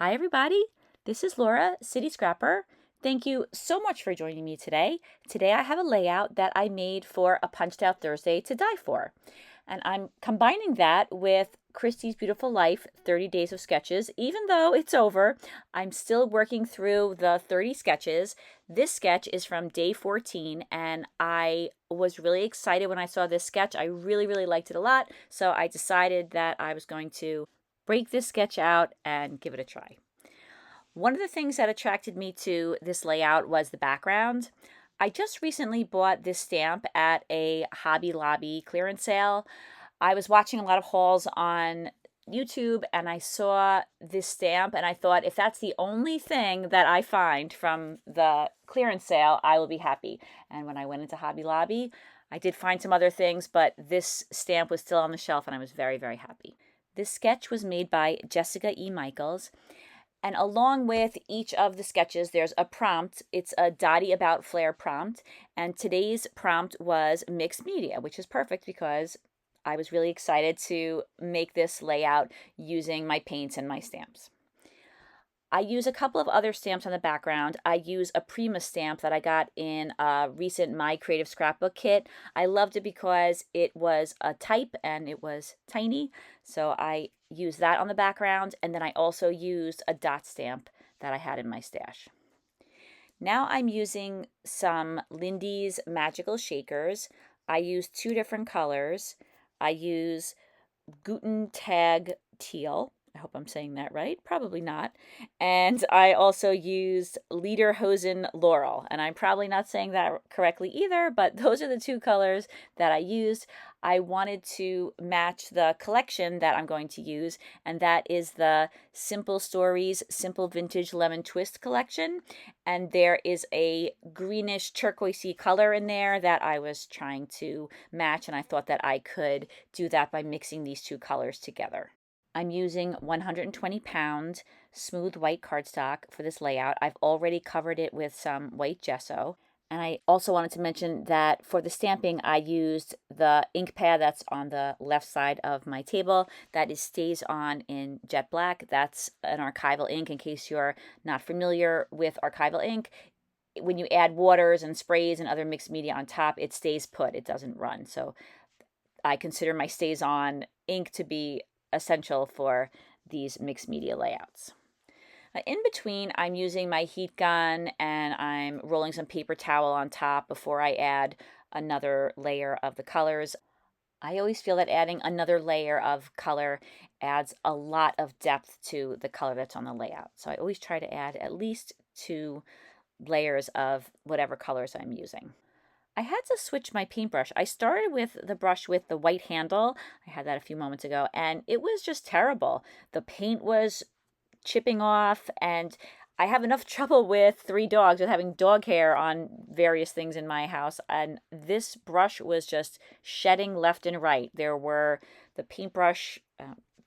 Hi everybody, this is Laura, City Scrapper. Thank you so much for joining me today. Today I have a layout that I made for a Punched Out Thursday to Die For. And I'm combining that with Christy's Beautiful Life 30 Days of Sketches. Even though it's over, I'm still working through the 30 sketches. This sketch is from day 14 and I was really excited when I saw this sketch. I really liked it a lot, so I decided that I was going to break this sketch out and give it a try. One of the things that attracted me to this layout was the background. I just recently bought this stamp at a Hobby Lobby clearance sale. I was watching a lot of hauls on YouTube and I saw this stamp and I thought, if that's the only thing that I find from the clearance sale, I will be happy. And when I went into Hobby Lobby, I did find some other things, but this stamp was still on the shelf and I was very happy. This sketch was made by Jessica E. Michaels, and along with each of the sketches, there's a prompt. It's a Dotty About Flair prompt, and today's prompt was mixed media, which is perfect because I was really excited to make this layout using my paints and my stamps. I use a couple of other stamps on the background. I use a Prima stamp that I got in a recent My Creative Scrapbook kit. I loved it because it was a type and it was tiny, so I used that on the background, and then I also used a dot stamp that I had in my stash. Now I'm using some Lindy's Magical Shakers. I use two different colors. I use Guten Teal. I hope I'm saying that right. Probably not. And I also used Ledenhosen Laurel. And I'm probably not saying that correctly either, but those are the two colors that I used. I wanted to match the collection that I'm going to use, and that is the Simple Stories Simple Vintage Lemon Twist collection. And there is a greenish turquoisey color in there that I was trying to match, and I thought that I could do that by mixing these two colors together. I'm using 120-pound smooth white cardstock for this layout. I've already covered it with some white gesso. And I also wanted to mention that for the stamping, I used the ink pad that's on the left side of my table. That is Staz On in jet black. That's an archival ink, in case you're not familiar with archival ink. When you add waters and sprays and other mixed media on top, it stays put. It doesn't run. So I consider my Staz On ink to be essential for these mixed media layouts. In between, I'm using my heat gun and I'm rolling some paper towel on top before I add another layer of the colors. I always feel that adding another layer of color adds a lot of depth to the color that's on the layout. So I always try to add at least 2 layers of whatever colors I'm using. I had to switch my paintbrush. I started with the brush with the white handle. I had that a few moments ago, and it was just terrible. The paint was chipping off, and I have enough trouble with 3 dogs with having dog hair on various things in my house, and this brush was just shedding left and right. There were the paintbrush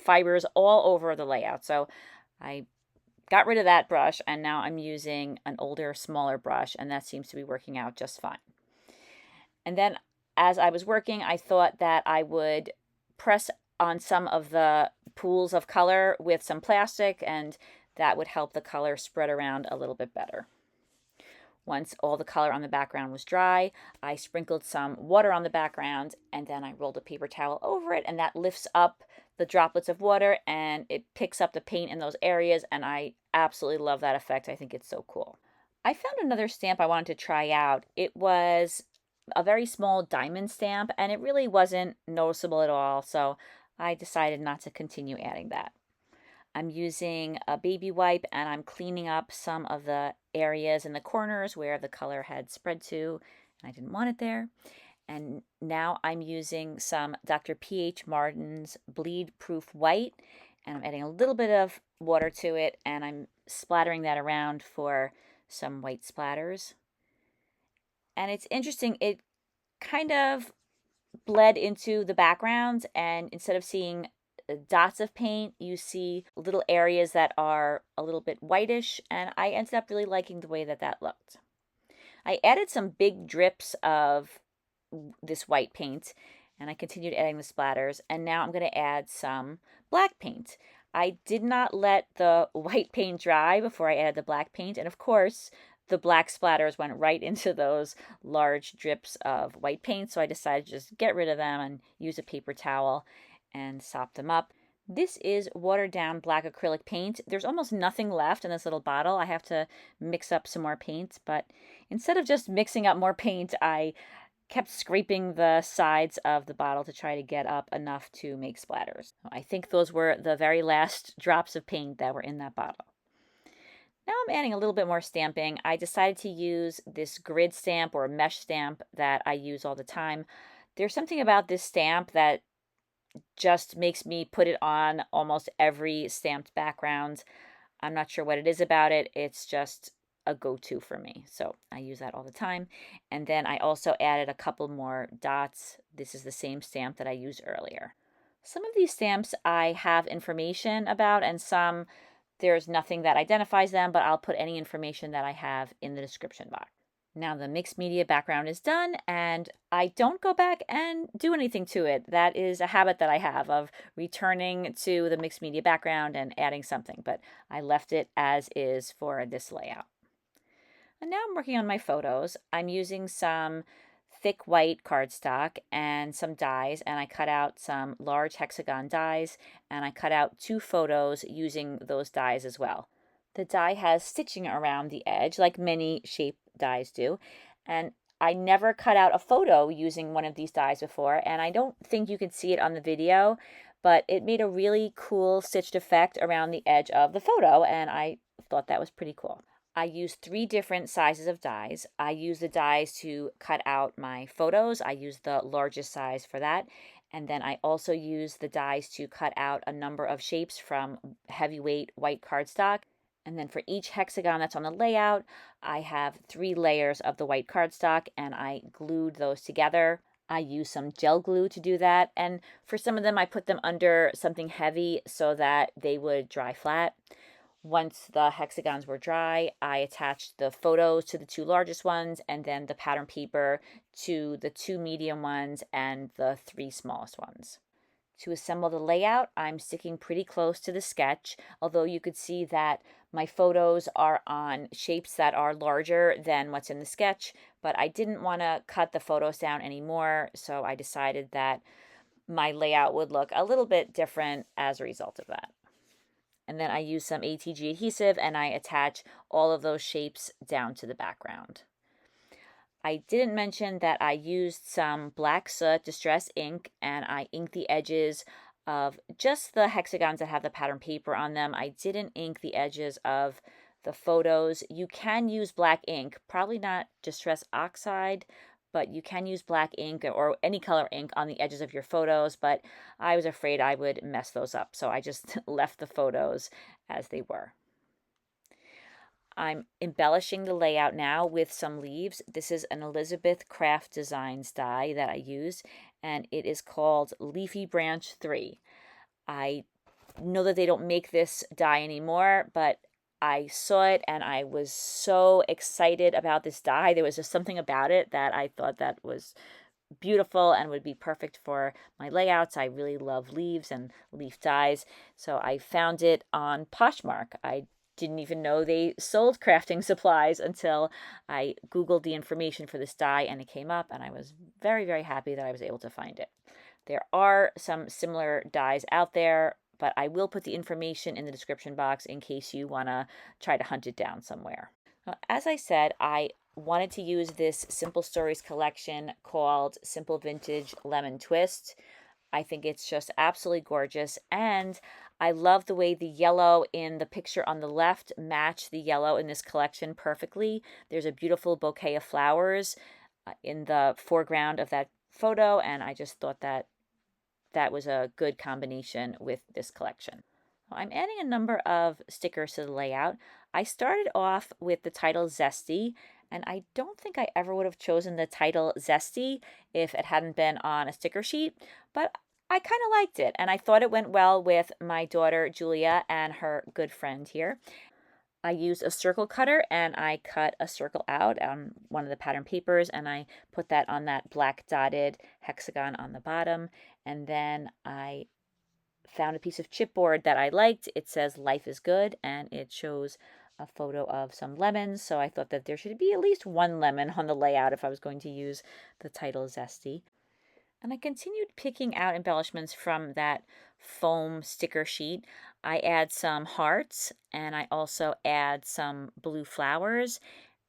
fibers all over the layout, so I got rid of that brush, and now I'm using an older, smaller brush, and that seems to be working out just fine. And then as I was working, I thought that I would press on some of the pools of color with some plastic, and that would help the color spread around a little bit better. Once all the color on the background was dry, I sprinkled some water on the background, and then I rolled a paper towel over it, and that lifts up the droplets of water and it picks up the paint in those areas, and I absolutely love that effect. I think it's so cool. I found another stamp I wanted to try out. It was a very small diamond stamp, and it really wasn't noticeable at all, so I decided not to continue adding that. I'm using a baby wipe and I'm cleaning up some of the areas in the corners where the color had spread to and I didn't want it there. And now I'm using some Dr. P.H. Martin's Bleed Proof White, and I'm adding a little bit of water to it, and I'm splattering that around for some white splatters. And it's interesting, it kind of bled into the background, and instead of seeing dots of paint, you see little areas that are a little bit whitish, and I ended up really liking the way that that looked. I added some big drips of this white paint, and I continued adding the splatters, and now I'm going to add some black paint. I did not let the white paint dry before I added the black paint, and of course, the black splatters went right into those large drips of white paint, so I decided to just get rid of them and use a paper towel and sop them up. This is watered down black acrylic paint. There's almost nothing left in this little bottle. I have to mix up some more paint, but instead of just mixing up more paint, I kept scraping the sides of the bottle to try to get up enough to make splatters. I think those were the very last drops of paint that were in that bottle. Now I'm adding a little bit more stamping. I decided to use this grid stamp or mesh stamp that I use all the time. There's something about this stamp that just makes me put it on almost every stamped background. I'm not sure what it is about it. It's just a go-to for me. So I use that all the time. And then I also added a couple more dots. This is the same stamp that I used earlier. Some of these stamps I have information about, and some there's nothing that identifies them, but I'll put any information that I have in the description box. Now the mixed media background is done, and I don't go back and do anything to it. That is a habit that I have of returning to the mixed media background and adding something, but I left it as is for this layout. And now I'm working on my photos. I'm using some thick white cardstock and some dies, and I cut out some large hexagon dies, and I cut out 2 photos using those dies as well. The die has stitching around the edge, like many shape dies do, and I never cut out a photo using one of these dies before, and I don't think you can see it on the video, but it made a really cool stitched effect around the edge of the photo, and I thought that was pretty cool. I used 3 different sizes of dies. I used the dies to cut out my photos. I used the largest size for that. And then I also used the dies to cut out a number of shapes from heavyweight white cardstock. And then for each hexagon that's on the layout, I have 3 layers of the white cardstock, and I glued those together. I used some gel glue to do that. And for some of them, I put them under something heavy so that they would dry flat. Once the hexagons were dry, I attached the photos to the 2 largest ones, and then the pattern paper to the 2 medium ones and the 3 smallest ones. To assemble the layout, I'm sticking pretty close to the sketch, although you could see that my photos are on shapes that are larger than what's in the sketch, but I didn't want to cut the photos down anymore, so I decided that my layout would look a little bit different as a result of that. And then I use some ATG adhesive and I attach all of those shapes down to the background. I didn't mention that I used some black soot distress ink, and I inked the edges of just the hexagons that have the pattern paper on them. I didn't ink the edges of the photos. You can use black ink, probably not Distress Oxide, but you can use black ink or any color ink on the edges of your photos, but I was afraid I would mess those up, so I just left the photos as they were. I'm embellishing the layout now with some leaves. This is an Elizabeth Craft Designs die that I use, and it is called Leafy Branch 3. I know that they don't make this die anymore, but I saw it and I was so excited about this die. There was just something about it that I thought that was beautiful and would be perfect for my layouts. I really love leaves and leaf dies, so I found it on Poshmark. I didn't even know they sold crafting supplies until I Googled the information for this die, and it came up, and I was very, very happy that I was able to find it. There are some similar dies out there, but I will put the information in the description box in case you want to try to hunt it down somewhere. As I said, I wanted to use this Simple Stories collection called Simple Vintage Lemon Twist. I think it's just absolutely gorgeous, and I love the way the yellow in the picture on the left matched the yellow in this collection perfectly. There's a beautiful bouquet of flowers in the foreground of that photo, and I just thought that that was a good combination with this collection. I'm adding a number of stickers to the layout. I started off with the title Zesty, and I don't think I ever would have chosen the title Zesty if it hadn't been on a sticker sheet, but I kind of liked it, and I thought it went well with my daughter Julia and her good friend here. I used a circle cutter and I cut a circle out on one of the pattern papers, and I put that on that black dotted hexagon on the bottom, and then I found a piece of chipboard that I liked. It says "Life is Good," and it shows a photo of some lemons. So I thought that there should be at least one lemon on the layout if I was going to use the title Zesty. And I continued picking out embellishments from that foam sticker sheet. I add some hearts, and I also add some blue flowers.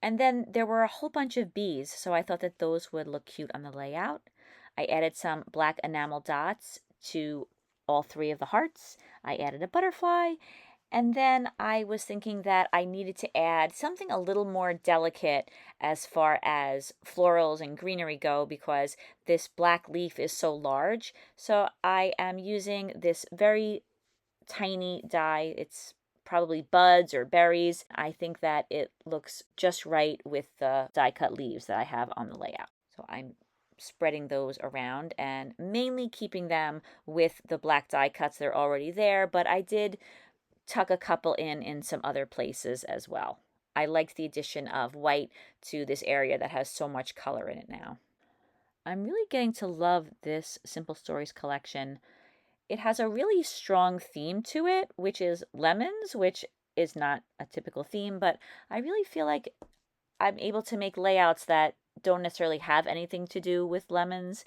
And then there were a whole bunch of bees, so I thought that those would look cute on the layout. I added some black enamel dots to all three of the hearts. I added a butterfly, and then I was thinking that I needed to add something a little more delicate as far as florals and greenery go, because this black leaf is so large. So I am using this very tiny die. It's probably buds or berries. I think that it looks just right with the die cut leaves that I have on the layout. So I'm spreading those around and mainly keeping them with the black die cuts that are already there, but I did tuck a couple in some other places as well. I liked the addition of white to this area that has so much color in it now. I'm really getting to love this Simple Stories collection. It has a really strong theme to it, which is lemons, which is not a typical theme, but I really feel like I'm able to make layouts that don't necessarily have anything to do with lemons.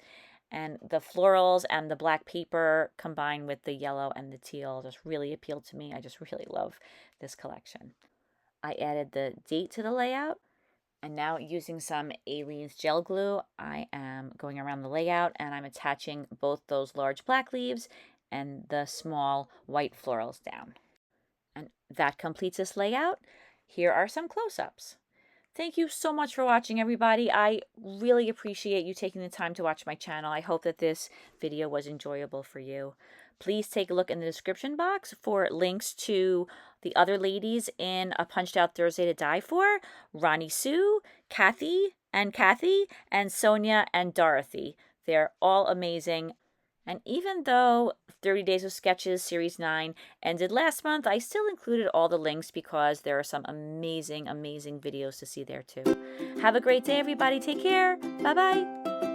And the florals and the black paper combined with the yellow and the teal just really appealed to me. I just really love this collection. I added the date to the layout, and now using some Aleene's gel glue, I am going around the layout and I'm attaching both those large black leaves and the small white florals down. And that completes this layout. Here are some close-ups. Thank you so much for watching, everybody. I really appreciate you taking the time to watch my channel. I hope that this video was enjoyable for you. Please take a look in the description box for links to the other ladies in A Punched Out Thursday to Die For: Ronnie Sue, Kathy, and Sonia and Dorothy. They're all amazing. And even though 30 Days of Sketches Series 9 ended last month, I still included all the links because there are some amazing, amazing videos to see there too. Have a great day, everybody. Take care. Bye-bye.